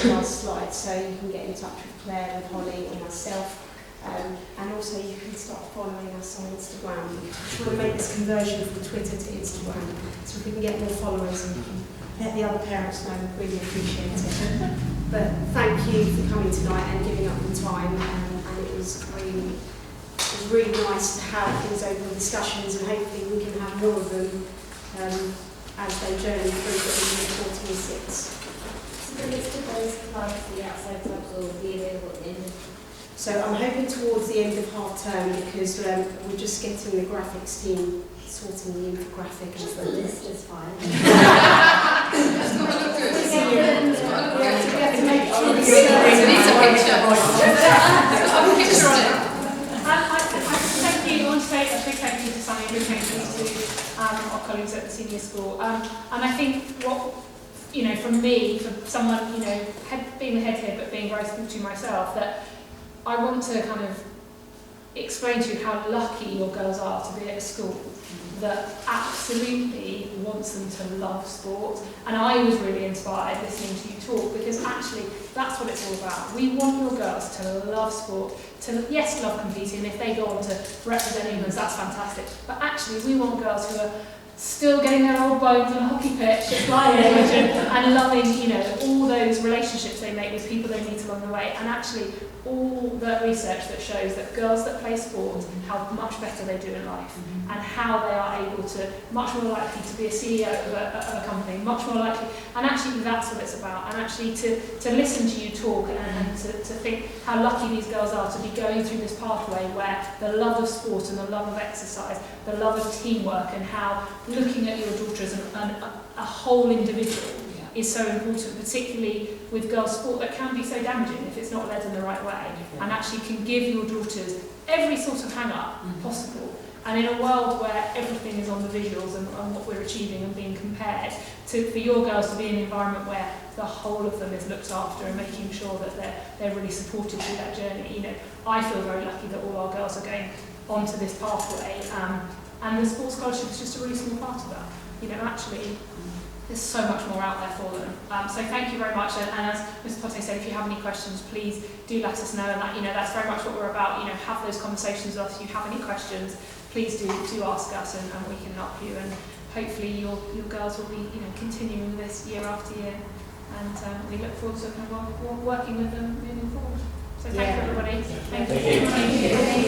the last slide, so you can get in touch with Claire, with Holly, or myself. And also you can start following us on Instagram. We're trying to make this conversion from Twitter to Instagram, so if we can get more followers and let the other parents know, we'd really appreciate it. But thank you for coming tonight and giving up your time, and it was really nice to have these open discussions, and hopefully we can have more of them as they journey through the 46. So the list of those clubs, the outside clubs, will be available at the end. So I'm hoping towards the end of half term, because we're just getting the graphics team sorting the infographic. Just the list is fine. It's not look good. We have to make sure we It needs a picture. Have a picture on it. I want to say a big thank you to Sunny, big thank you to our colleagues at the senior school. And I think what, you know, from me, for someone, you know, being the head here but being very to myself, that I want to kind of explain to you how lucky your girls are to be at a school that absolutely wants them to love sport. And I was really inspired listening to you talk, because actually that's what it's all about. We want your girls to love sport, to, yes, love competing. If they go on to represent England, that's fantastic. But actually we want girls who are still getting their old bones on a hockey pitch at my age and loving, you know, all those relationships they make with people they meet along the way. And actually all the research that shows that girls that play sport, how much better they do in life, and how they are able to, much more likely to be a CEO of a company, much more likely, and actually that's what it's about. And actually to listen to you talk and to think how lucky these girls are to be going through this pathway where the love of sport and the love of exercise, the love of teamwork, and how looking at your daughter as a whole individual is so important, particularly with girls' sport that can be so damaging if it's not led in the right way, and actually can give your daughters every sort of hang-up possible. And in a world where everything is on the visuals and what we're achieving and being compared, for your girls to be in an environment where the whole of them is looked after and making sure that they're really supported through that journey. You know, I feel very lucky that all our girls are going onto this pathway, and the sports scholarship is just a really small part of that. You know, actually, there's so much more out there for them. So thank you very much. And as Mr. Potte said, if you have any questions, please do let us know. And that, you know, that's very much what we're about. You know, have those conversations with us. If you have any questions, please do ask us, and we can help you. And hopefully your girls will be, you know, continuing this year after year. And we look forward to kind of working with them moving forward. So thank you, everybody. Thank you.